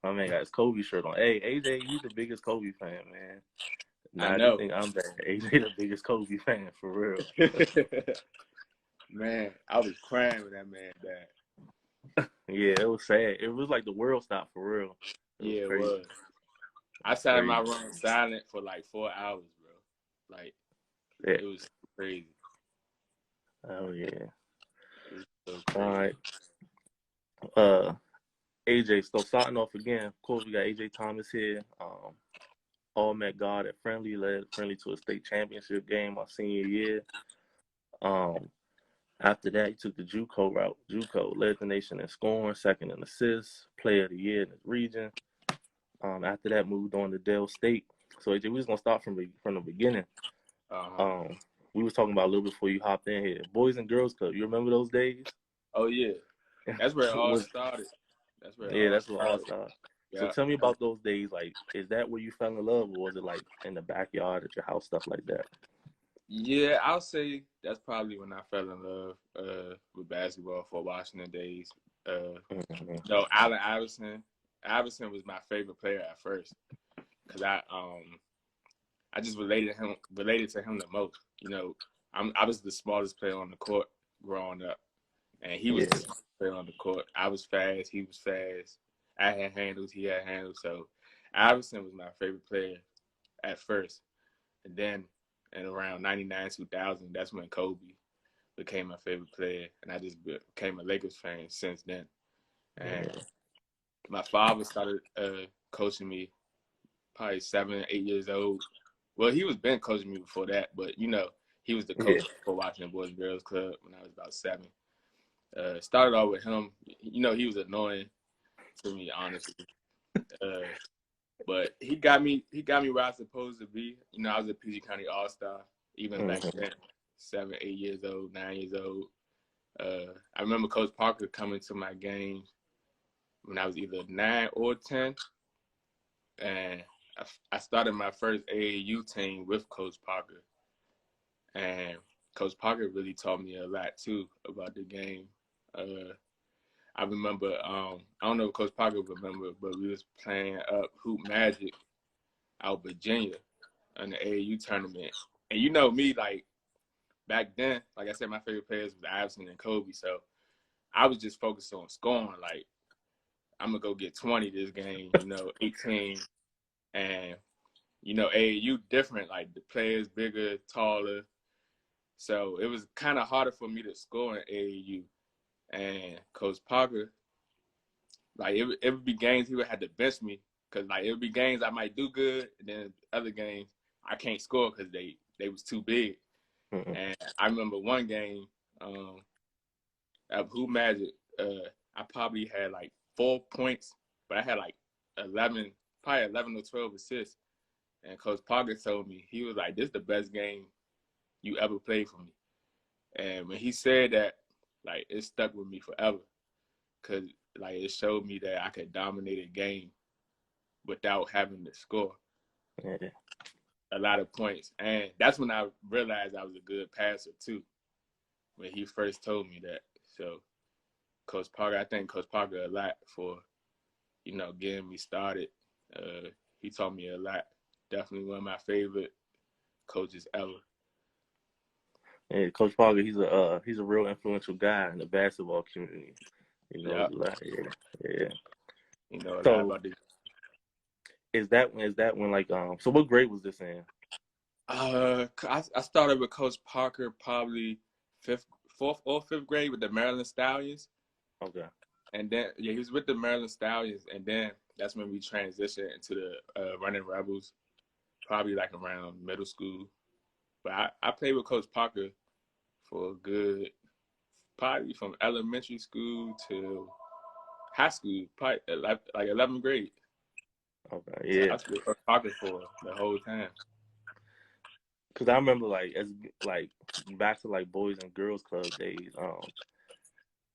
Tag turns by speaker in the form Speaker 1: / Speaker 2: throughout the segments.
Speaker 1: My man got his Kobe shirt on. Hey, AJ, you the biggest Kobe fan, man.
Speaker 2: I
Speaker 1: Nah, I
Speaker 2: know.
Speaker 1: just think I'm bad. AJ the biggest Kobe fan, for real.
Speaker 2: Man, I was crying when that man died.
Speaker 1: Yeah, it was sad. It was like the world stopped, for real. It was
Speaker 2: Yeah, it
Speaker 1: crazy.
Speaker 2: was. I sat in my room silent for like 4 hours, bro. Like,
Speaker 1: Yeah.
Speaker 2: it was crazy.
Speaker 1: Oh, yeah.
Speaker 2: It was so crazy.
Speaker 1: All right. AJ, so starting off again, of course, we got A.J. Thomas here. All met God at Friendly, led Friendly to a state championship game my senior year. After that, he took the JUCO route. JUCO led the nation in scoring, second in assists, player of the year in his region. After that, moved on to Delaware State. So AJ, we was gonna start from the beginning. We was talking about a little before you hopped in here. Boys and Girls Club. You remember those days?
Speaker 2: Oh yeah, that's where it all started. That's where it
Speaker 1: all started.
Speaker 2: Yeah.
Speaker 1: So tell me about those days. Like, is that where you fell in love, or was it like in the backyard at your house, stuff like that?
Speaker 2: Yeah, I'll say that's probably when I fell in love with basketball for Washington days. No, Allen Iverson. Iverson was my favorite player at first because I just related to him the most. You know, I was the smallest player on the court growing up, and he was the smallest player on the court. I was fast, he was fast. I had handles, he had handles. So Iverson was my favorite player at first, and then in around 99, 2000, that's when Kobe became my favorite player, and I just became a Lakers fan since then. And my father started coaching me probably 7, 8 years old. Well, he was been coaching me before that, but you know, he was the coach for watching the Boys and Girls Club when I was about 7. Started off with him. You know, he was annoying to me, honestly. But he got me where I was supposed to be. You know, I was a PG County All-Star, even back then, 7, 8 years old, 9 years old. I remember Coach Parker coming to my games when I was either 9 or 10. And I started my first AAU team with Coach Parker. And Coach Parker really taught me a lot, too, about the game. I remember, I don't know if Coach Parker remember, but we was playing Hoop Magic out Virginia in the AAU tournament. And you know me, like, back then, like I said, my favorite players was Iverson and Kobe. So I was just focused on scoring. Like, I'm going to go get 20 this game, you know, 18. And, you know, AAU different. Like, the players bigger, taller. So it was kind of harder for me to score in AAU. And Coach Parker, like, it would be games he would have to bench me. Because, like, it would be games I might do good. And then other games I can't score because they was too big. And I remember one game at Hoop Magic, I probably had like 4 points, but I had like 11 or 12 assists. And Coach Parker told me, he was like, this is the best game you ever played for me. And when he said that, like, it stuck with me forever. Because, like, it showed me that I could dominate a game without having to score a lot of points. And that's when I realized I was a good passer, too, when he first told me that. So, Coach Parker, I thank Coach Parker a lot for, you know, getting me started. He taught me a lot. Definitely one of my favorite coaches ever.
Speaker 1: Yeah, Coach Parker, he's a real influential guy in the basketball community. You know, yeah.
Speaker 2: You know a lot about this.
Speaker 1: Is that when like so what grade was this in?
Speaker 2: I started with Coach Parker probably 4th or 5th grade with the Maryland Stallions.
Speaker 1: Okay.
Speaker 2: And then he was with the Maryland Stallions, and then that's when we transitioned into the Running Rebels, probably like around middle school. But I played with Coach Parker for a good, probably from elementary school to high school, probably like 11th grade.
Speaker 1: Okay, yeah.
Speaker 2: So I was with Coach Parker for the whole time.
Speaker 1: Cause I remember like back to like Boys and Girls Club days.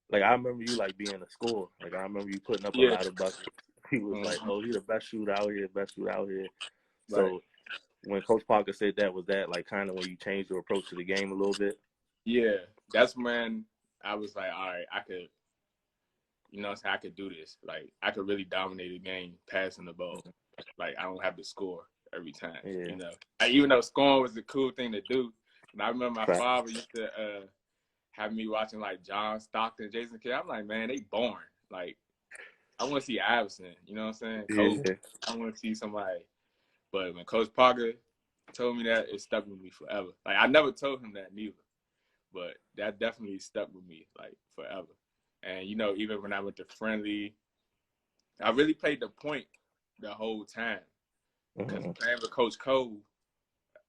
Speaker 1: Like I remember you like being a scorer. Like I remember you putting up a lot of buckets. He was like, "Oh, he's the best shooter out here, So when Coach Parker said that, was that like kind of when you changed your approach to the game a little bit?
Speaker 2: Yeah, that's when I was like, all right, you know what I'm saying, I could do this. Like, I could really dominate a game passing the ball. Like, I don't have to score every time, you know. Even though scoring was a cool thing to do. And I remember my father used to have me watching, like, John Stockton, Jason Kidd. I'm like, man, they boring. Like, I want to see Iverson, you know what I'm saying? Kobe. I want to see somebody. But when Coach Parker told me that, it stuck with me forever. Like, I never told him that neither. But that definitely stuck with me, like, forever. And, you know, even when I went to Friendly, I really played the point the whole time. Because playing with Coach Cole,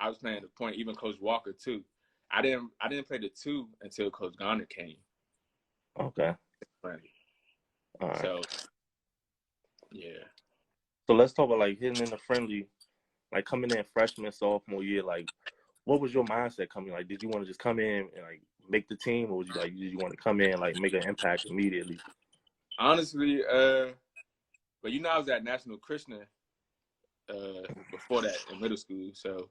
Speaker 2: I was playing the point, even Coach Walker, too. I didn't play the 2 until Coach Garner came.
Speaker 1: Okay.
Speaker 2: Friendly.
Speaker 1: All right.
Speaker 2: So, yeah.
Speaker 1: So let's talk about, like, hitting in the Friendly, like, coming in freshman, sophomore year. Like, what was your mindset coming? Like, did you want to just come in and, like, make the team, or was you like, did you want to come in and, like, make an impact immediately?
Speaker 2: Honestly, but you know, I was at National Christian before that in middle school, so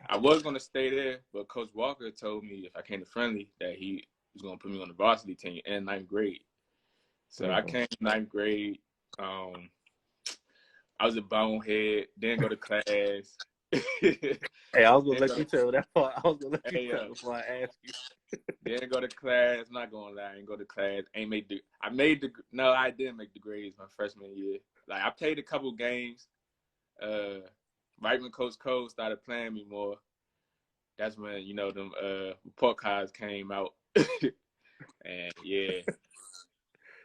Speaker 2: I was gonna stay there, but Coach Walker told me if I came to Friendly that he was gonna put me on the varsity team in 9th grade. So I came to 9th grade. I was a bonehead, didn't go to class.
Speaker 1: Hey, I was gonna let you tell that part. I was gonna let you tell before I ask you.
Speaker 2: Didn't go to class. I'm not gonna lie, I didn't go to class. I didn't make the grades my freshman year. Like, I played a couple games. Right when Coach Cole started playing me more, that's when, you know, them report cards came out. And yeah,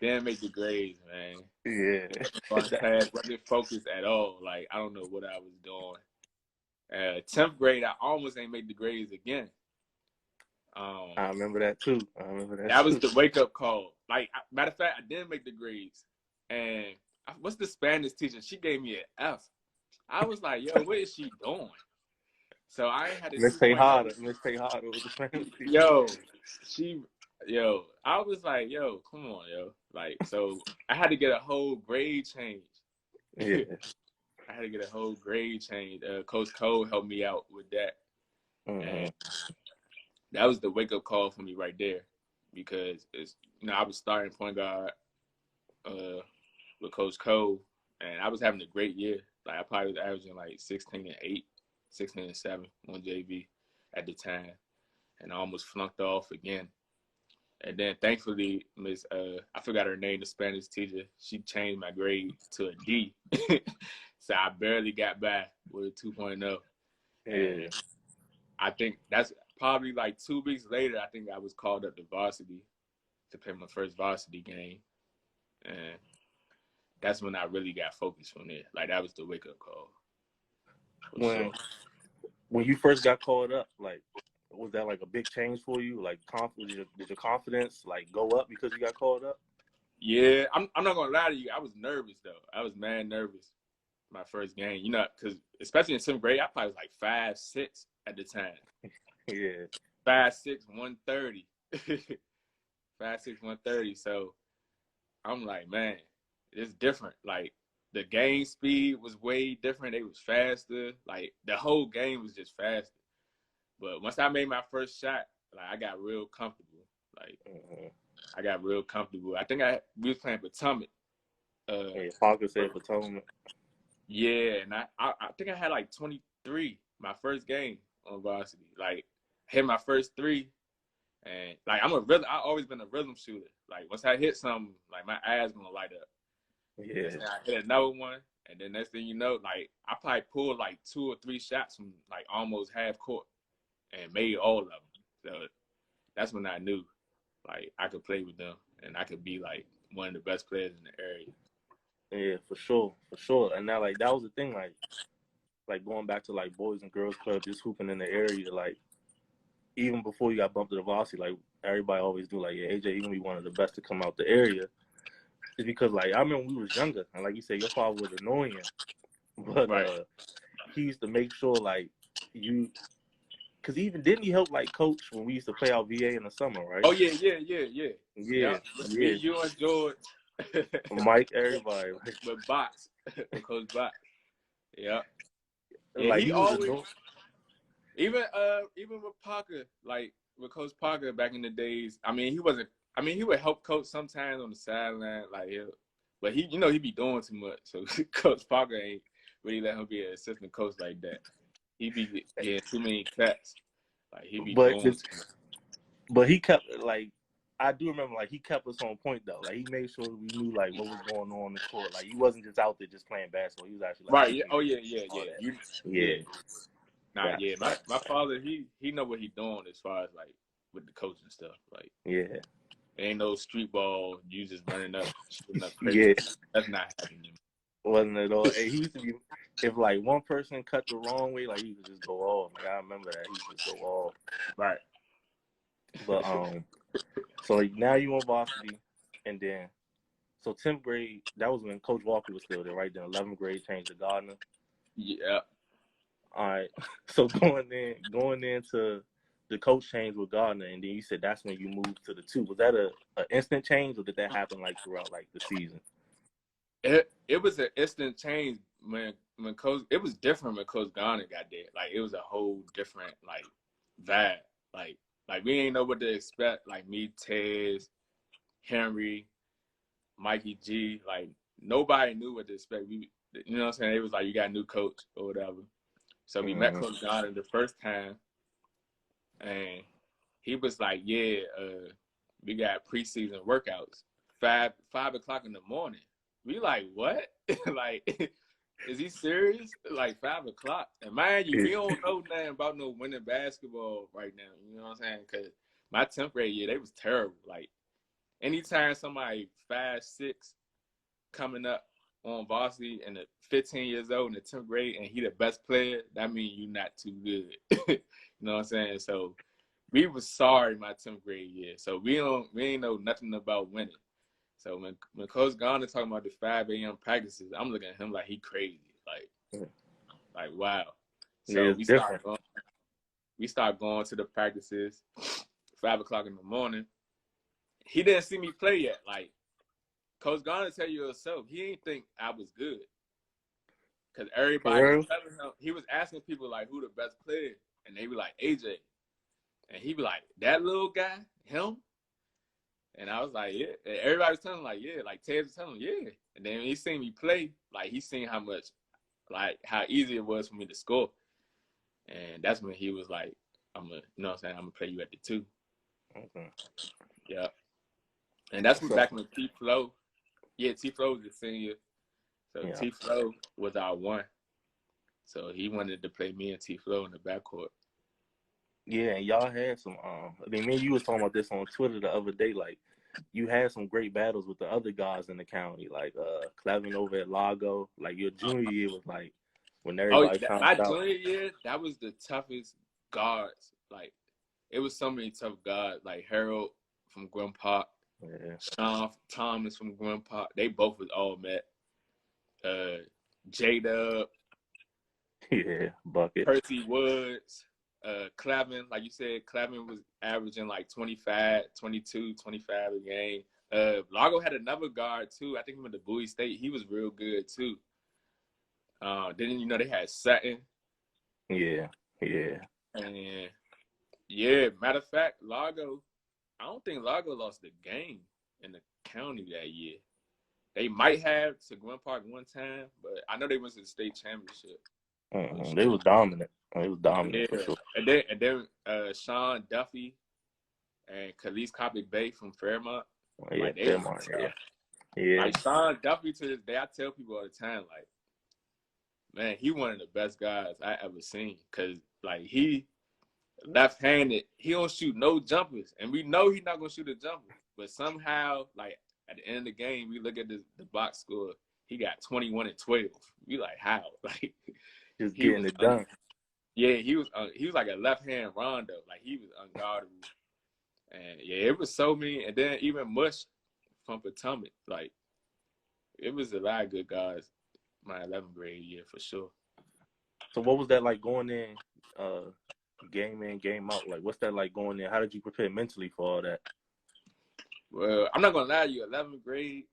Speaker 2: didn't make the grades, man.
Speaker 1: Yeah.
Speaker 2: Class wasn't focused at all. Like, I don't know what I was doing. 10th grade, I almost ain't make the grades again.
Speaker 1: I remember that too.
Speaker 2: That was the wake up call. Like, matter of fact, I didn't make the grades. And what's the Spanish teacher? She gave me an F. I was like, yo, what is she doing? So I ain't had a
Speaker 1: Miss Tejada with the Spanish teacher.
Speaker 2: I was like, yo, come on, yo. Like, so I had to get a whole grade change.
Speaker 1: Yeah.
Speaker 2: I had to get a whole grade change. Coach Cole helped me out with that. And that was the wake-up call for me right there, because I was starting point guard with Coach Cole, and I was having a great year. Like, I probably was averaging like 16 and 8, 16 and 7 on JV at the time, and I almost flunked off again. And then thankfully, Miss I forgot her name, the Spanish teacher, she changed my grade to a D. So I barely got by with a 2.0. And I think that's probably like 2 weeks later, I think I was called up to varsity to play my first varsity game. And that's when I really got focused from there. Like, that was the wake-up call.
Speaker 1: When you first got called up, like, was that like a big change for you? Like, did your confidence like go up because you got called up?
Speaker 2: Yeah, I'm not gonna lie to you. I was nervous though. I was mad nervous my first game. You know, because especially in 7th grade, I probably was like 5'6" at the time.
Speaker 1: Yeah.
Speaker 2: 5'6", 130. 5'6", 130. So I'm like, man, it's different. Like, the game speed was way different. It was faster. Like, the whole game was just faster. But once I made my first shot, like, I got real comfortable. Like, I got real comfortable. I think we was playing Potomac.
Speaker 1: Parker said Potomac.
Speaker 2: Yeah, and I think I had like 23 my first game on varsity. Like, hit my first 3, and like, I always been a rhythm shooter. Like, once I hit something, like, my eyes gonna light up.
Speaker 1: Yeah.
Speaker 2: And I hit another one, and then next thing you know, like, I probably pulled like 2 or 3 shots from like almost half court and made all of them. So that's when I knew, like, I could play with them and I could be like one of the best players in the area.
Speaker 1: Yeah, for sure. And now, like, that was the thing, like going back to like boys and girls club, just hooping in the area, like, even before you got bumped to the varsity, like, everybody always do, like, yeah, AJ, you're gonna be one of the best to come out the area. It's because, like, I remember when we was younger, and like you said, your father was annoying, but he used to make sure, like, because didn't he help, like, coach when we used to play our VA in the summer, right?
Speaker 2: Oh yeah. Me, you, and George,
Speaker 1: Mike, everybody,
Speaker 2: with Box, with Coach Box. Yeah,
Speaker 1: like,
Speaker 2: he always, even with Parker, like with Coach Parker back in the days. I mean, he wasn't I mean, he would help coach sometimes on the sideline, like but he, he be doing too much. So Coach Parker ain't really let him be an assistant coach like that. He be getting too many cuts. Like he be doing too much.
Speaker 1: But he kept I do remember he kept us on point though. Like he made sure we knew what was going on in the court. Like he wasn't just out there just playing basketball. He was actually
Speaker 2: right. Yeah. Oh yeah. Yeah. Nah.
Speaker 1: Right.
Speaker 2: Yeah. My father, he know what he doing as far as with the coaching stuff. Like
Speaker 1: yeah.
Speaker 2: Ain't no street ball. You just running up, shooting up crazy.
Speaker 1: Yeah.
Speaker 2: That's not happening.
Speaker 1: Wasn't at all. And he used to be, if one person cut the wrong way, he would just go off. I remember that. He would just go off.
Speaker 2: Right.
Speaker 1: But so now you on varsity, and then so 10th grade, that was when Coach Walker was still there, right? Then 11th grade changed to Gardner.
Speaker 2: Yeah.
Speaker 1: All right. So going into the coach change with Gardner, and then you said that's when you moved to the 2. Was that an instant change, or did that happen throughout the season?
Speaker 2: It was an instant change when Coach. It was different when Coach Gardner got there. It was a whole different vibe. We ain't know what to expect. Me, Tez, Henry, Mikey G. Nobody knew what to expect. You know what I'm saying? It was you got a new coach or whatever. So we met Coach Gardner the first time, and he was we got preseason workouts, 5 o'clock in the morning. We what? Is he serious? 5 o'clock. And mind you, we don't know nothing about no winning basketball right now. You know what I'm saying? Because my 10th grade year, they was terrible. Anytime somebody 5'6" coming up on varsity and 15 years old in the 10th grade and he the best player, that means you not too good. You know what I'm saying? So we was sorry my 10th grade year. So we ain't know nothing about winning. So when Coach Gardner talking about the 5 a.m. practices, I'm looking at him like he crazy. Wow. So we start going to the practices 5 o'clock in the morning. He didn't see me play yet. Coach Gardner tell you himself, he didn't think I was good. Because everybody was telling him, he was asking people who the best player. And they be like, AJ. And he be like, that little guy, him? And I was like, yeah. And everybody was telling him, yeah. Ted was telling him, yeah. And then when he seen me play, he seen how much, how easy it was for me to score. And that's when he was like, I'm going to play you at the 2.
Speaker 1: Okay.
Speaker 2: Yeah. And that's back when T-Flow. Yeah, T-Flow was the senior. So T-Flow was our 1. So he wanted to play me and T-Flow in the backcourt.
Speaker 1: Yeah, and y'all had some me and you was talking about this on Twitter the other day, you had some great battles with the other guys in the county, Clevin over at Lago. Your junior year was when everybody found out.
Speaker 2: My junior year, that was the toughest guards. It was so many tough guards, Harold from Gwen Park, Sean Thomas from Gwen Park. They both was all met. J-Dub.
Speaker 1: Yeah, Bucket.
Speaker 2: Percy Woods. Clavin, like you said, Clavin was averaging 25, 22, 25 a game. Largo had another guard too. I think he went to Bowie State. He was real good too. Then they had Sutton.
Speaker 1: Yeah.
Speaker 2: And yeah, matter of fact, Largo, I don't think Largo lost the game in the county that year. They might have to Gwen Park one time, but I know they went to the state championship.
Speaker 1: They was dominant. For sure.
Speaker 2: And then Sean Duffy and Khalees Copley Bay from Fairmont.
Speaker 1: Fairmont. Yeah.
Speaker 2: Sean Duffy to this day, I tell people all the time, man, he one of the best guys I ever seen. Cause he left-handed, he don't shoot no jumpers, and we know he's not gonna shoot a jumper. But somehow, at the end of the game, we look at the box score, he got 21 and 12. We how?
Speaker 1: Just getting it done.
Speaker 2: Yeah, he was like a left-hand Rondo. He was unguardable. And yeah, it was so many. And then even Mush from Potomac. It was a lot of good guys my 11th grade year for sure.
Speaker 1: So what was that going in, game in, game out? What's that going in? How did you prepare mentally for all that?
Speaker 2: Well, I'm not going to lie to you. 11th grade,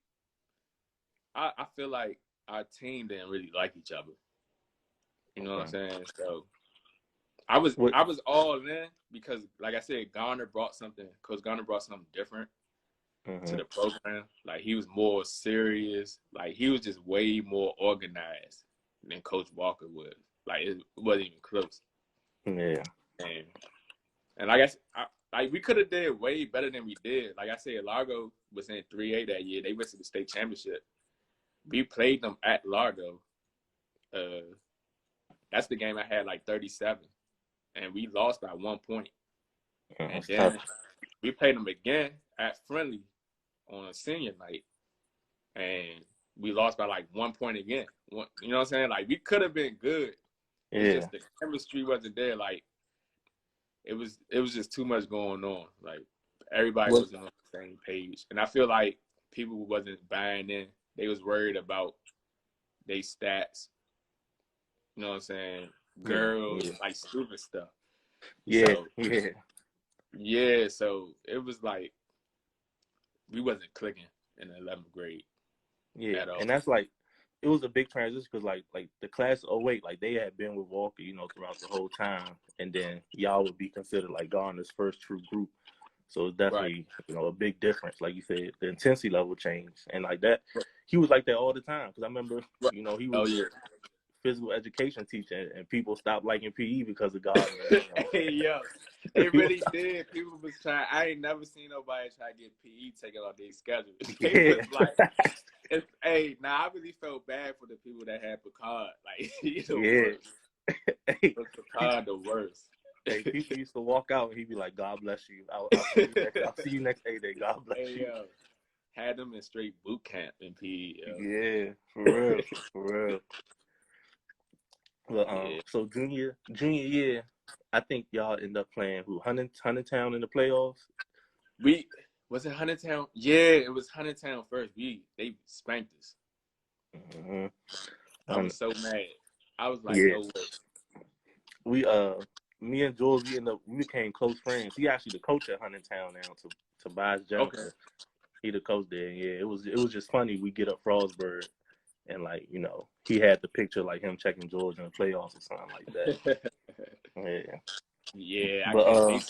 Speaker 2: I feel like our team didn't really like each other. You know what I'm saying? So I was all in because, like I said, Coach Garner brought something different. to the program. Like, he was more serious. Like, he was just way more organized than Coach Walker was. Like, it wasn't even close.
Speaker 1: Yeah.
Speaker 2: And like we could have did way better than we did. Like I said, Largo was in 3A that year. They went to the state championship. We played them at Largo. That's the game I had like 37, and we lost by 1 point. And then we played them again at Friendly on a senior night, and we lost by like 1 point again. You know what I'm saying? Like, we could have been good. It's just the chemistry wasn't there. Like, it was just too much going on. Like, everybody wasn't on the same page, and I feel like people wasn't buying in. They was worried about their stats. You know what I'm saying? Girls, like stupid stuff. So it was like we wasn't clicking in the 11th grade.
Speaker 1: Yeah, and that's like, it was a big transition because like the class of 08, like they had been with Walker, you know, throughout the whole time, and then y'all would be considered like Garner's first true group. So it's definitely, you know, a big difference. Like you said, the intensity level changed, and like that, he was like that all the time. Because I remember, you know, he was a physical education teacher, and people stopped liking PE because of Gardner. You know?
Speaker 2: Yeah, they really did. People was trying. I ain't never seen nobody try to get PE taken off their schedule. They was like, I really felt bad for the people that had Picard. Like, he's the worst. Picard the worst.
Speaker 1: Hey, people used to walk out and he'd be like, "God bless you. I'll see you next A-Day. God bless you."
Speaker 2: Had them in straight boot camp in PE.
Speaker 1: Yeah, for real. Well, so junior year, I think y'all end up playing Huntingtown in the playoffs.
Speaker 2: Was it Huntingtown? Yeah, it was Huntingtown first. They spanked us. I was so mad. I was like, no way.
Speaker 1: Me and George, we became close friends. He actually the coach at Huntingtown now, to Tobias Jennifer. Okay. He the coach there. Yeah, it was just funny. We get up Frostburg, and like, you know, he had the picture like him checking George in the playoffs or something like that.
Speaker 2: Yeah,
Speaker 1: but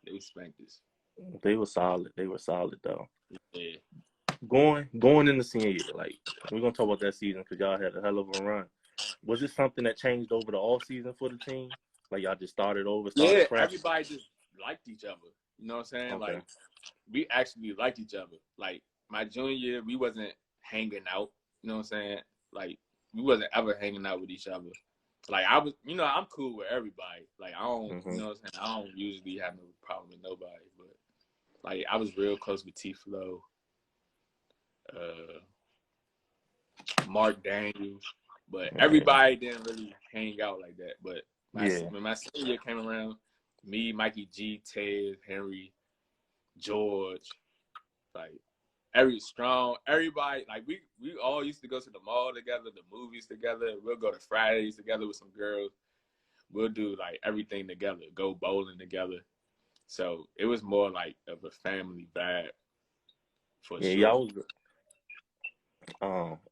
Speaker 2: they spanked us.
Speaker 1: They were solid. They were solid though.
Speaker 2: Yeah.
Speaker 1: Going in the senior year, like, we're gonna talk about that season because y'all had a hell of a run. Was it something that changed over the off season for the team? Like, y'all just started fresh?
Speaker 2: Everybody just liked each other. You know what I'm saying? Okay. Like, we actually liked each other. Like, my junior year, we wasn't hanging out. You know what I'm saying? Like, we wasn't ever hanging out with each other. Like, I was, you know, I'm cool with everybody. Like, I don't, you know what I'm saying? I don't usually have no problem with nobody. But, like, I was real close with T-Flow, Mark Daniels. But everybody didn't really hang out like that. But when my senior year came around, me, Mikey G, Ted, Henry, George, like, everybody, like, we all used to go to the mall together, the movies together. We'll go to Fridays together with some girls. We'll do like everything together, go bowling together. So it was more like of a family vibe for sure.
Speaker 1: Y'all was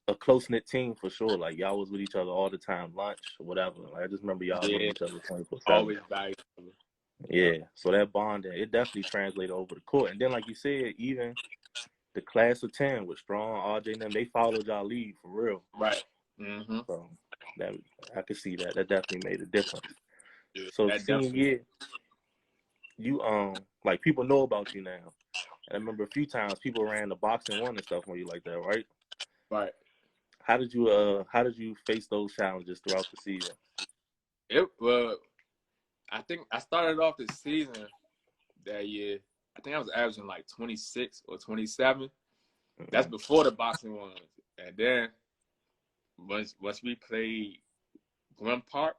Speaker 1: a close-knit team for sure. Like, y'all was with each other all the time, lunch, whatever. Like, I just remember y'all with each other 24/7.
Speaker 2: Always by each other.
Speaker 1: Yeah, so that bonding, it definitely translated over the court. And then, like you said, even the class of 10 was strong. RJ and them, they followed y'all lead for real.
Speaker 2: Right.
Speaker 1: So that, I could see that. That definitely made a difference. Yeah, so senior year, you like, people know about you now. And I remember a few times people ran the boxing one and stuff on you like that, right?
Speaker 2: Right.
Speaker 1: How did you face those challenges throughout the season?
Speaker 2: I think I started off the season that year. I think I was averaging like 26 or 27. That's before the boxing ones. And then once we played Glen Park,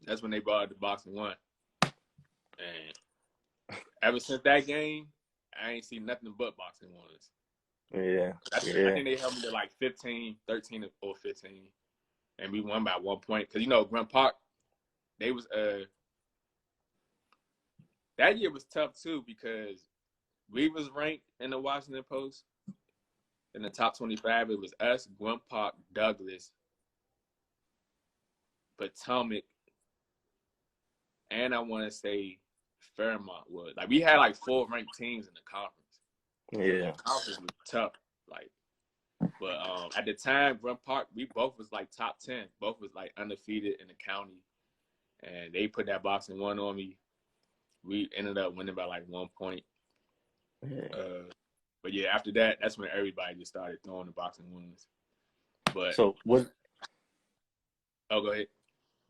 Speaker 2: that's when they brought out the boxing one. And ever since that game, I ain't seen nothing but boxing ones.
Speaker 1: Yeah.
Speaker 2: I think they held me to like 15, 13 or 15. And we won by 1 point. Because, you know, Glen Park, they was that year was tough too because we was ranked in the Washington Post in the top 25. It was us, Glen Park, Douglas, Potomac, and I want to say Fairmont was. Like, we had like 4 ranked teams in the conference.
Speaker 1: Yeah.
Speaker 2: Conference was tough. Like, but at the time, Run Park, we both was like top 10. Both was like undefeated in the county, and they put that boxing one on me. We ended up winning by like 1 point.
Speaker 1: Yeah.
Speaker 2: But yeah, after that, that's when everybody just started throwing the boxing ones. But
Speaker 1: so what?
Speaker 2: Oh, go ahead.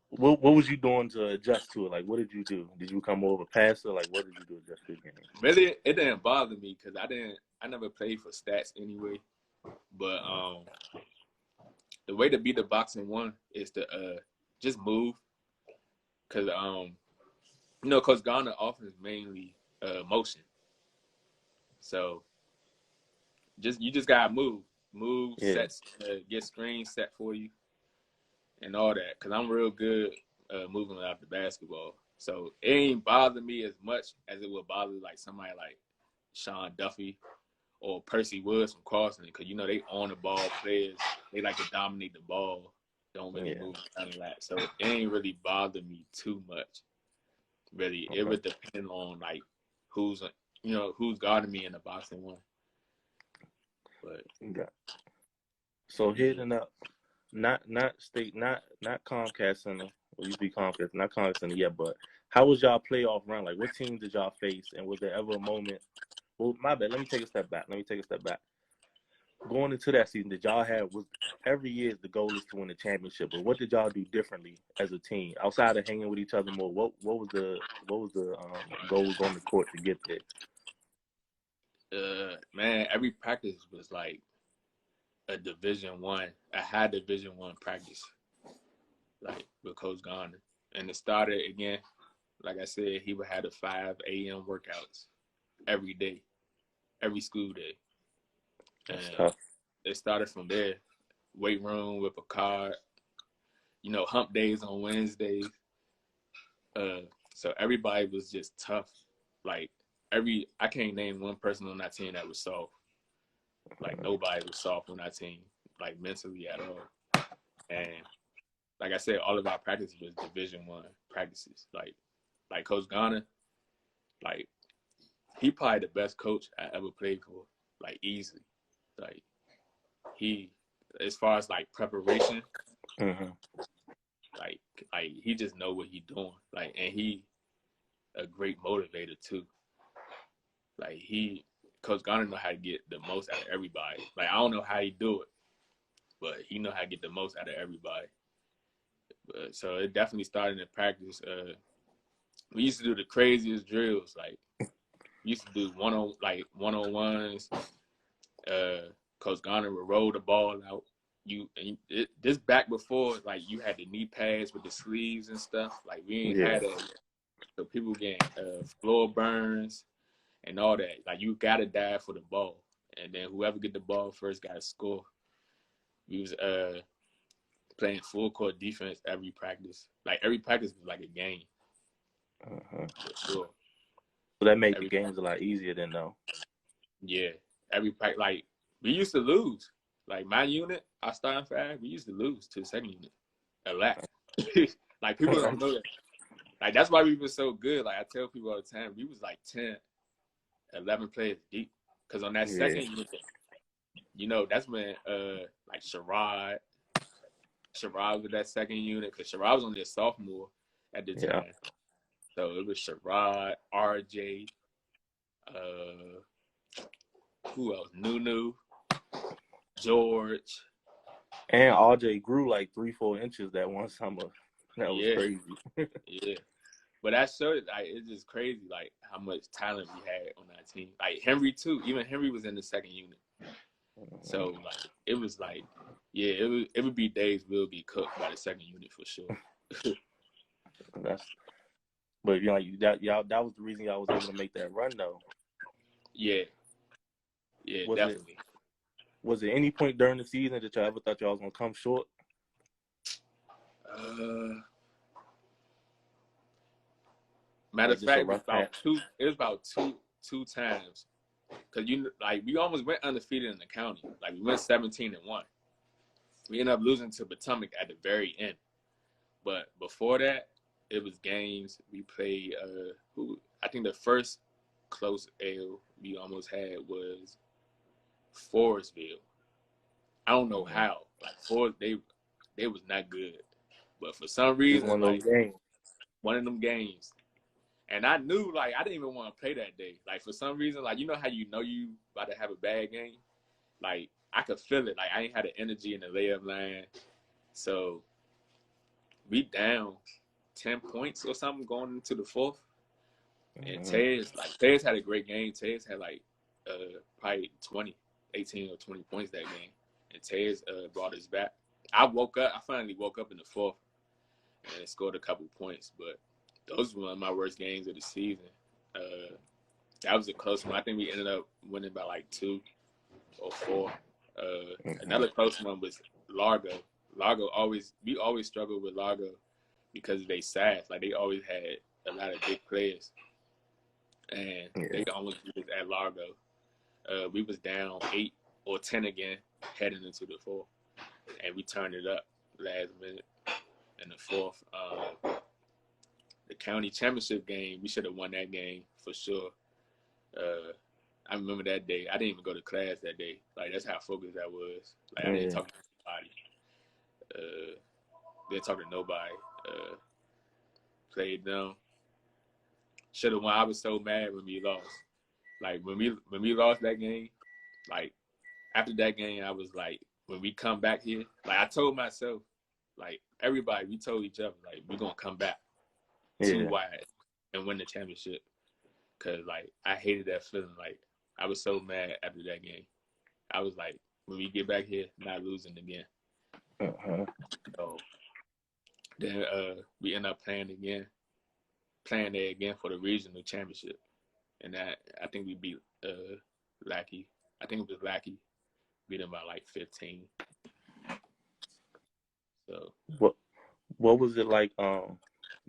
Speaker 1: What was you doing to adjust to it? Like, what did you do? Did you come over passer? Like, what did you do to adjust to the game?
Speaker 2: Really, it didn't bother me because I never played for stats anyway. But the way to beat the boxing one is to just move. Cause Coach Garner offers mainly motion. So you just gotta move,
Speaker 1: Yeah.
Speaker 2: sets, get screens set for you, and all that. Cause I'm real good moving without the basketball. So it ain't bother me as much as it would bother like somebody like Sean Duffy or Percy Woods from Carson. Cause they on the ball players. They like to dominate the ball. Don't really move down the lat. So it ain't really bother me too much. Really, it would depend on like who's guarding me in the boxing one. But
Speaker 1: so hitting up, not state, not Comcast Center. Or used to be Comcast, not Comcast Center yet. But how was y'all playoff run? Like, what teams did y'all face? And was there ever a moment? Well, my bad. Let me take a step back. Going into that season, did y'all was every year the goal is to win the championship? But what did y'all do differently as a team outside of hanging with each other more? What was the goals on the court to get there?
Speaker 2: Man, every practice was like a Division I. I had Division I practice, like with Coach Garner, and it started again. Like I said, he would have the 5 a.m. workouts every day, every school day.
Speaker 1: That's
Speaker 2: And
Speaker 1: tough.
Speaker 2: it started from there. Weight room with a card, hump days on Wednesdays. So everybody was just tough. Like I can't name one person on that team that was soft. Like nobody was soft on that team, like mentally at all. And like I said, all of our practices was Division I practices. Like Coach Garner, like he probably the best coach I ever played for, like easily. Like he, as far as like preparation, like he just know what he doing. Like, and he a great motivator too. Like Coach Garner know how to get the most out of everybody. Like I don't know how he do it, but he know how to get the most out of everybody. So it definitely started in practice. We used to do the craziest drills. Like we used to do one-on-ones. Coach Garner would roll the ball out. This back before like you had the knee pads with the sleeves and stuff. Like we ain't had that yet. So people getting floor burns and all that. Like you gotta dive for the ball, and then whoever get the ball first got to score. We was playing full court defense every practice. Like every practice was like a game. For sure.
Speaker 1: So that made the games a lot easier then, though.
Speaker 2: Yeah, every practice. Like we used to lose. Like my unit, our starting five, we used to lose to the second unit a lot. Like people don't know that. Like that's why we were so good. Like I tell people all the time, we was like 10, 11 players deep. Because on that second unit, that's when like Sherrod was that second unit. Because Sherrod was only a sophomore at the time. So it was Sherrod, RJ, who else? Nunu, George.
Speaker 1: And RJ grew like 3-4 inches that one summer. That was crazy.
Speaker 2: Yeah. But that showed like it's just crazy like how much talent we had on that team. Like Henry too. Even Henry was in the second unit. So like it was like, it would be days we'll get cooked by the second unit for sure.
Speaker 1: But that was the reason y'all was able to make that run though.
Speaker 2: Yeah, definitely.
Speaker 1: Was there any point during the season that y'all ever thought y'all was gonna come short?
Speaker 2: Matter of fact, it was about two times. Cause we almost went undefeated in the county. Like we went 17-1. We ended up losing to Potomac at the very end. But before that, it was games. We played I think the first close L we almost had was Forestville. I don't know how. Like Forest, they was not good, but for some reason,
Speaker 1: one of those games.
Speaker 2: One of them games, and I knew like I didn't even want to play that day. Like for some reason, like you know how you about to have a bad game. Like I could feel it. Like I ain't had the energy in the layup line, so we down 10 points or something going into the fourth. And Tez had a great game. Tez had like probably 18 or 20 points that game. And Tez brought us back. I finally woke up in the fourth and scored a couple points. But those were one of my worst games of the season. That was a close one. I think we ended up winning by like 2 or 4. Another close one was Largo. We always struggled with Largo because they size. Like they always had a lot of big players. And they almost beat us at Largo. We was down 8 or 10 again heading into the fourth. And we turned it up last minute in the fourth. The county championship game, we should have won that game for sure. I remember that day. I didn't even go to class that day. Like, that's how focused I was. Like, I didn't talk to anybody. Didn't talk to nobody. Played them. Should have won. I was so mad when we lost. Like, when we lost that game, like, after that game, I was like, when we come back here, like, I told myself, like, everybody, we told each other, like, we're going to come back too wide and win the championship. Because, like, I hated that feeling. Like, I was so mad after that game. I was like, when we get back here, not losing again. So then we end up playing there again for the regional championship. And I think we beat Lackey. I think it was Lackey. Beat them by like 15. So
Speaker 1: what was it like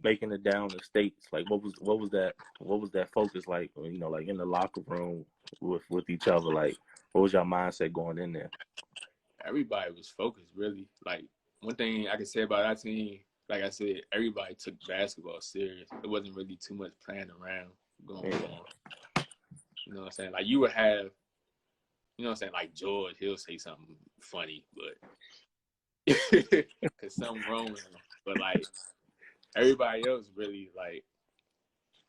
Speaker 1: making it down the states? Like what was that focus like, you know, like in the locker room with each other? Like what was your mindset going in there?
Speaker 2: Everybody was focused, really. Like one thing I can say about our team, like I said, everybody took basketball serious. It wasn't really too much playing around going on. You know what I'm saying? Like you would have, you know what I'm saying, like George, he'll say something funny, but because something wrong with him. But like everybody else really, like,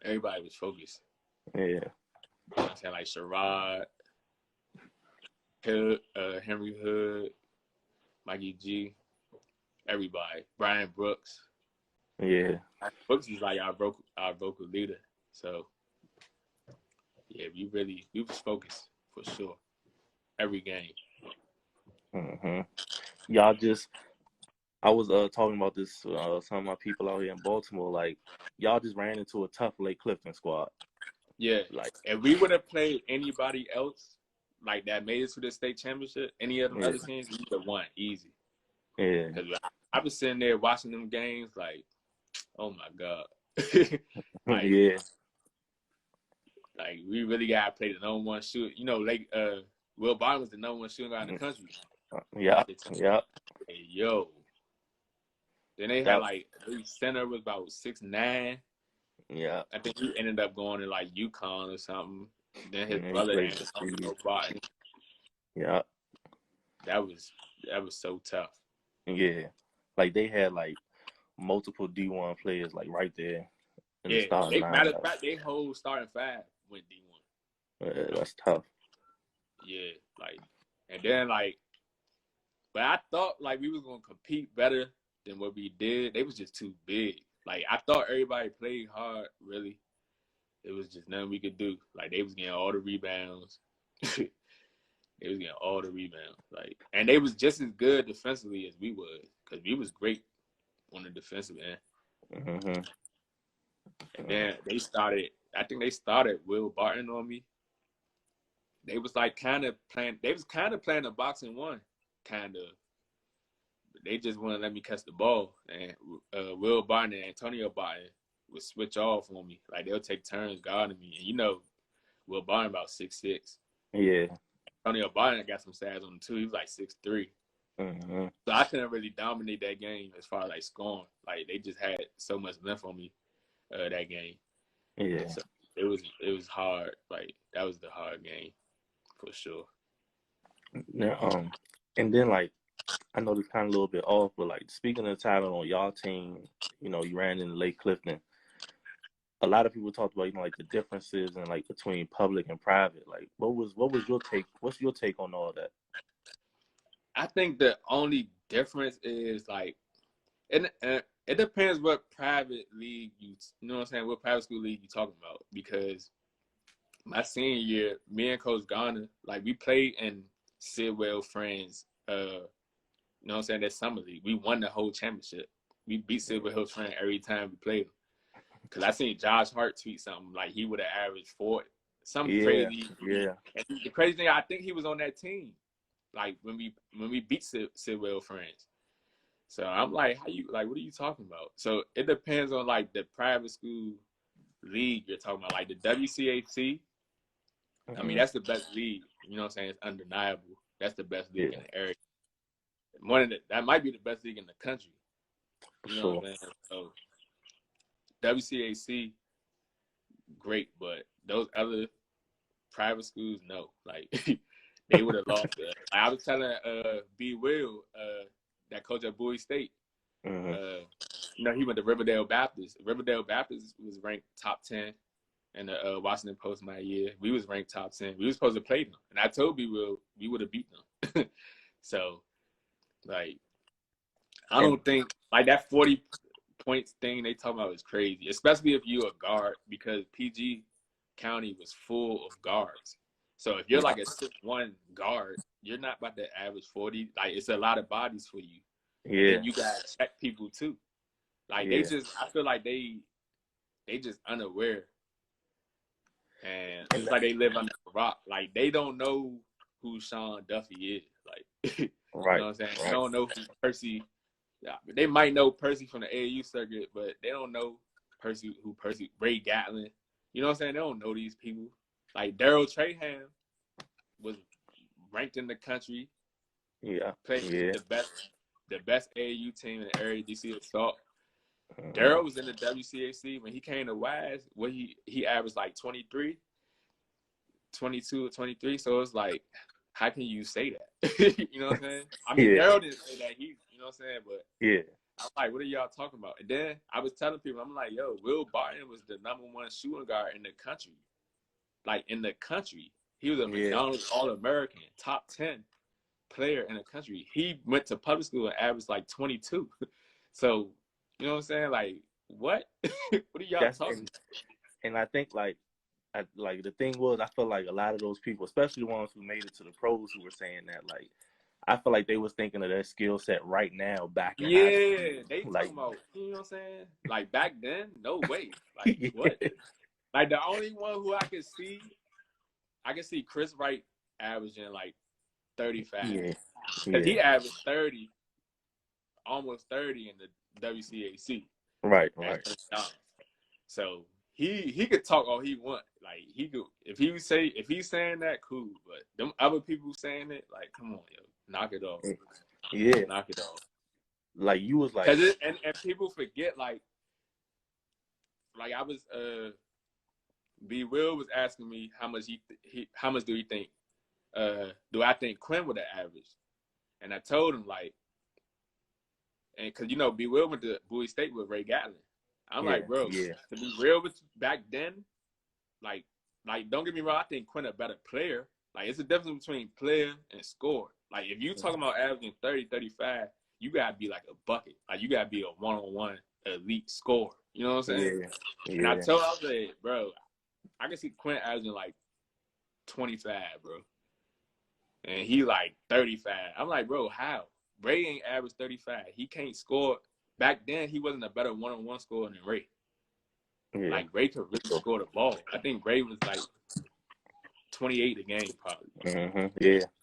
Speaker 2: everybody was focused.
Speaker 1: Yeah.
Speaker 2: You know what I'm saying? Like Sherrod, Hood, Henry Hood, Mikey G, everybody. Brian Brooks.
Speaker 1: Yeah.
Speaker 2: Brooks is like our vocal leader. So yeah, we was focused for sure. Every game.
Speaker 1: Y'all I was talking about this some of my people out here in Baltimore. Like y'all just ran into a tough Lake Clifton squad.
Speaker 2: Yeah, like if we would have played anybody else like that made it to the state championship, any of them other teams, we would have won easy.
Speaker 1: Yeah.
Speaker 2: I was sitting there watching them games like, oh my God. Like, like we really gotta play the number one shooter. You know, like Will Barton was the number one shooting guy in the country. Hey, yo. Then they had like the center was about 6'9".
Speaker 1: Yeah.
Speaker 2: I think he ended up going to like UConn or something. Then his brother Antonio Barton.
Speaker 1: Yeah.
Speaker 2: That was so tough.
Speaker 1: Yeah. Like they had like multiple D1 players like right there in the starting line.
Speaker 2: Matter of fact, their whole starting 5 went D1.
Speaker 1: Yeah, that's tough.
Speaker 2: Yeah, like, and then like, but I thought like we was gonna compete better than what we did. They was just too big. Like I thought everybody played hard. Really, it was just nothing we could do. Like they was getting all the rebounds. They was getting all the rebounds. Like, and they was just as good defensively as we was, because we was great on the defensive end. And then they started. I think they started Will Barton on me. They was like kind of playing. They was kind of playing a boxing one, kind of. But they just wouldn't let me catch the ball. And Will Barton and Antonio Barton would switch off on me. Like they'll take turns guarding me. And you know, Will Barton about 6'6".
Speaker 1: Yeah.
Speaker 2: Antonio Barton got some size on him too. He was like 6'3". So I couldn't really dominate that game as far as like scoring. Like they just had so much length on me that game.
Speaker 1: Yeah.
Speaker 2: it was hard. Like that was the hard game for sure.
Speaker 1: Yeah, and then like I know this kind of a little bit off, but like speaking of the title on y'all team, you know, you ran in Lake Clifton. A lot of people talked about, you know, like the differences and like between public and private. Like, what was your take? What's your take on all that?
Speaker 2: I think the only difference is like, it depends what private league you know what I'm saying, what private school league you talking about. Because my senior year, me and Coach Garner, like we played in Sidwell Friends, you know what I'm saying, that summer league. We won the whole championship. We beat Sidwell Hills Friends every time we played them. Because I seen Josh Hart tweet something like he would have averaged 40, something crazy.
Speaker 1: Yeah.
Speaker 2: And the crazy thing, I think he was on that team, like when we beat Sidwell Friends. So I'm like, what are you talking about? So it depends on like the private school league you're talking about, like the WCAC. I mean, that's the best league. You know what I'm saying? It's undeniable. That's the best league in the area. That might be the best league in the country. You know what I'm saying? So WCAC, great, but those other private schools, no. Like they would have lost it. I was telling B. Will, that coach at Bowie State, you know, he went to Riverdale Baptist. Riverdale Baptist was ranked top 10 in the Washington Post my year. We was ranked top 10. We were supposed to play them, and I told B. Will we would have beat them. So, like, I don't think like that 40 points thing they talking about is crazy, especially if you're a guard, because PG County was full of guards. So if you're like a 6'1" guard, you're not about to average 40. Like, it's a lot of bodies for you. Yeah. And then you gotta check people too. Like I feel like they just unaware. And it's like they live under a rock. Like they don't know who Sean Duffy is. Like you know what I'm saying? They don't know who Percy. They might know Percy from the AAU circuit, but they don't know Ray Gatlin. You know what I'm saying? They don't know these people. Like Daryl Trahan was ranked in the country. Yeah. Played the best AAU team in the area, DC Assault. Daryl was in the WCAC when he came to Wise. What he averaged like 22 or 23. So it's like, how can you say that? You know what I'm saying? I mean, Daryl didn't say that. You know what I'm saying? But I'm like, what are y'all talking about? And then I was telling people, I'm like, yo, Will Barton was the #1 shooting guard in the country. Like, in the country. He was a McDonald's All-American, top 10 player in the country. He went to public school and averaged like 22. So, you know what I'm saying? Like, what? What are y'all talking about?
Speaker 1: And I think, like the thing was, I feel like a lot of those people, especially the ones who made it to the pros, who were saying that, like, I feel like they was thinking of their skill set right now back in high school.
Speaker 2: They talking about, you know what I'm saying? Like, back then, no way. Like, what? Like, the only one who I could see Chris Wright averaging, like, 35. Because he averaged 30, almost 30 in the WCAC.
Speaker 1: Right.
Speaker 2: So he could talk all he want. Like, he could, if he's saying that, cool. But them other people saying it, like, come on, yo, knock it off. Knock it off.
Speaker 1: Like, you was like,
Speaker 2: and people forget, like I was B. Will was asking me how much how much do he think do I think Quinn would have averaged? And I told him, like, and because, you know, B. Will went to Bowie State with Ray Gatlin. I'm like, bro, to be real with you, back then, like, don't get me wrong, I think Quinn a better player. Like, it's a difference between player and score. Like, if you talking about averaging 30, 35, you got to be like a bucket. Like, you got to be a one-on-one elite scorer. You know what I'm saying? And I told him, I said, bro, I can see Quinn averaging like 25, bro. And he like 35. I'm like, bro, how? Ray ain't average 35. He can't score. Back then, he wasn't a better one-on-one scorer than Ray. Like, Ray could really score the ball. I think Ray was like 28 a game, probably.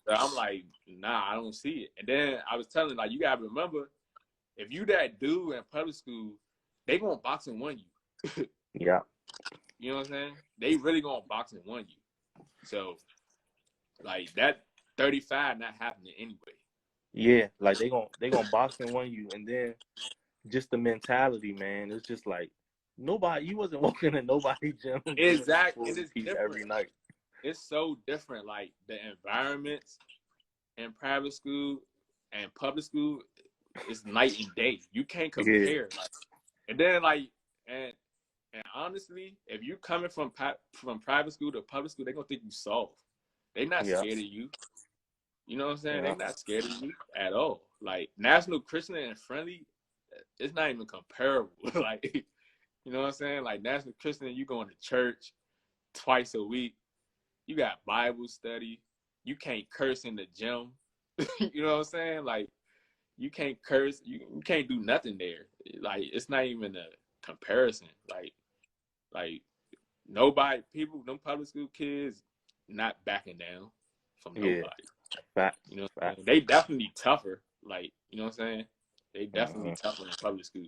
Speaker 2: So I'm like, nah, I don't see it. And then I was telling, like, you got to remember, if you that dude in public school, they going to box and win you. You know what I'm saying? They really going to box and win you. So, like, that 35 not happening anyway.
Speaker 1: Like, they gonna box and win you. And then just the mentality, man, it's just like, nobody, you wasn't walking in nobody's gym.
Speaker 2: Exactly. And it's different.
Speaker 1: Every night.
Speaker 2: It's so different. Like the environments in private school and public school is night and day. You can't compare.
Speaker 1: Yeah.
Speaker 2: Like, and then like and honestly, if you coming from private school to public school, they're gonna think you soft. They're not scared of you. You know what I'm saying? They're not scared of you at all. Like National Christian and Friendly, it's not even comparable. Like, you know what I'm saying? Like National Christian, you going to church twice a week. You got Bible study. You can't curse in the gym. You know what I'm saying? Like, you can't curse. You can't do nothing there. Like, it's not even a comparison. Like nobody, people, them public school kids, not backing down from nobody.
Speaker 1: Fact.
Speaker 2: You know what I'm saying? They definitely tougher. Like, you know what I'm saying? They definitely tougher in public school.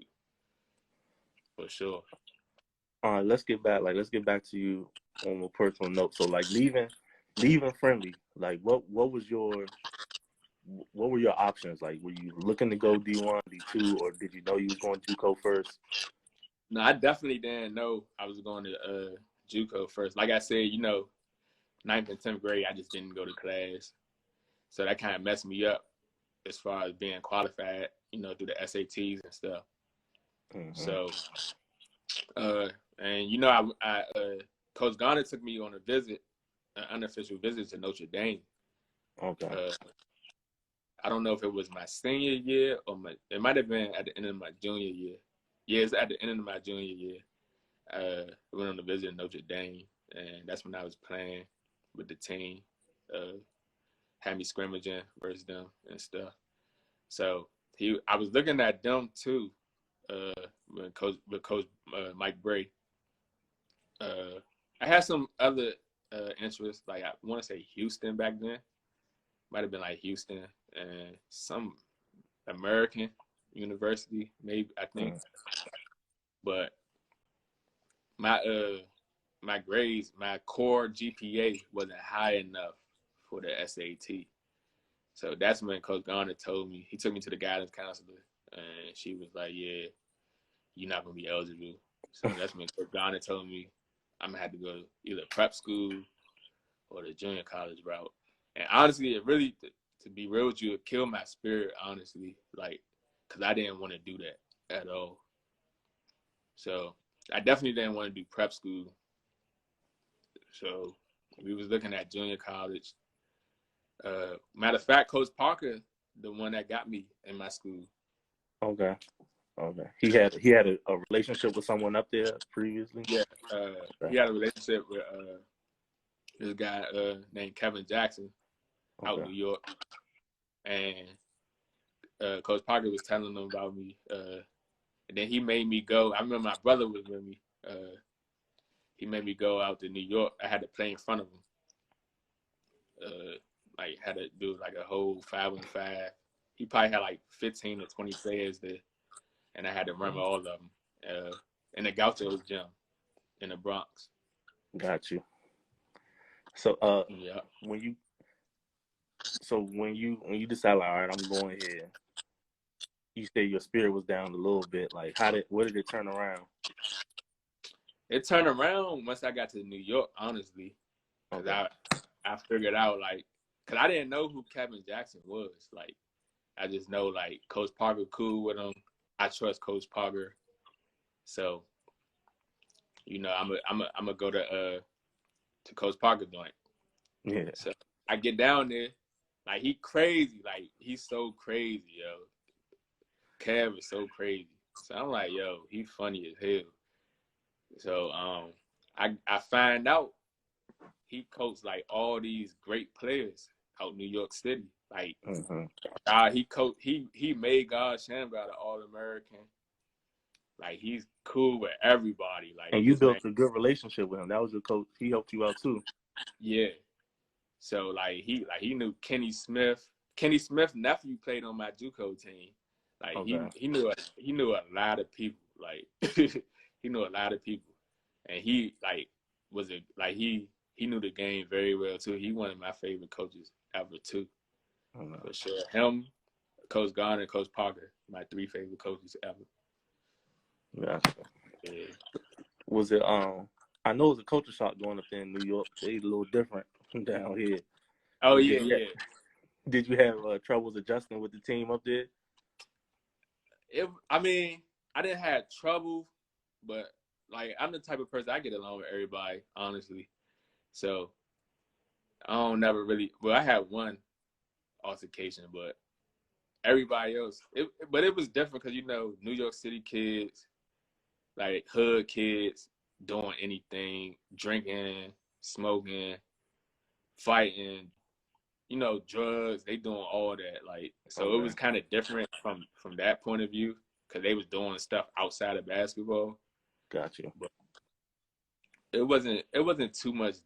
Speaker 2: For sure.
Speaker 1: All right, let's get back to you on a personal note. So like leaving Friendly, like what were your options? Like were you looking to go D1, D2, or did you know you was going JUCO first?
Speaker 2: No, I definitely didn't know I was going to JUCO first. Like I said, you know, 9th and 10th grade, I just didn't go to class. So that kind of messed me up as far as being qualified, you know, through the SATs and stuff. So, and you know, I Coach Garner took me on a visit, an unofficial visit to Notre Dame.
Speaker 1: Okay.
Speaker 2: I don't know if it was my senior year or it might have been at the end of my junior year. Yeah, it's at the end of my junior year. I went on a visit to Notre Dame, and that's when I was playing with the team. Had me scrimmaging versus them and stuff. So I was looking at them too, with Coach Mike Bray. I had some other interests, like I want to say Houston back then. Might have been like Houston and some American university, maybe, I think. But my grades, my core GPA wasn't high enough for the SAT. So that's when Coach Garner told me, he took me to the guidance counselor, and she was like, yeah, you're not going to be eligible. So that's when Coach Garner told me I'm going to have to go either prep school or the junior college route. And honestly, it really, to be real with you, it killed my spirit, honestly, like, because I didn't want to do that at all. So I definitely didn't want to do prep school. So we was looking at junior college. Matter of fact, Coach Parker, the one that got me in my school.
Speaker 1: Okay. He had a relationship with someone up there previously?
Speaker 2: Yeah. He had a relationship with this guy named Kevin Jackson out in New York. And Coach Parker was telling them about me. And then he made me go. I remember my brother was with me. He made me go out to New York. I had to play in front of him. Like had to do like a whole 5-on-5. He probably had like 15 or 20 players there, and I had to run with all of them in the Gaucho gym in the Bronx.
Speaker 1: Got you. So
Speaker 2: yeah.
Speaker 1: when you decide like, all right, I'm going here, you say your spirit was down a little bit. Like what did it turn around?
Speaker 2: It turned around once I got to New York, honestly. Because I figured out, like, because I didn't know who Kevin Jackson was. Like, I just know, like, Coach Parker cool with him. I trust Coach Parker. So, you know, I'm a go to Coach Parker joint.
Speaker 1: Yeah.
Speaker 2: So I get down there. Like, he crazy. Like, he's so crazy, yo. Kev is so crazy. So I'm like, yo, he funny as hell. So I find out he coached like all these great players out New York City. Like he made God Shamgar the All-American. Like he's cool with everybody. Like,
Speaker 1: and you built a good relationship with him. That was your coach. He helped you out too.
Speaker 2: Yeah. So like he knew Kenny Smith. Kenny Smith's nephew played on my JUCO team. Like he knew a lot of people. Like he knew a lot of people. And he like he knew the game very well too. He one of my favorite coaches ever too. For sure. Him, Coach Garner, and Coach Parker, my 3 favorite coaches ever.
Speaker 1: Yeah.
Speaker 2: Yeah.
Speaker 1: Was it I know it was a culture shock going up there in New York. They a little different down here.
Speaker 2: Oh
Speaker 1: But
Speaker 2: yeah, yeah.
Speaker 1: Did you have troubles adjusting with the team up there?
Speaker 2: I mean, I didn't have trouble, but like I'm the type of person I get along with everybody, honestly. So I don't never really. Well, I had one altercation, but everybody else. But it was different because New York City kids, like hood kids, doing anything, drinking, smoking, fighting, drugs. They doing all that. Like, so it was kind of different from that point of view because they was doing stuff outside of basketball.
Speaker 1: Got you.
Speaker 2: But it wasn't too much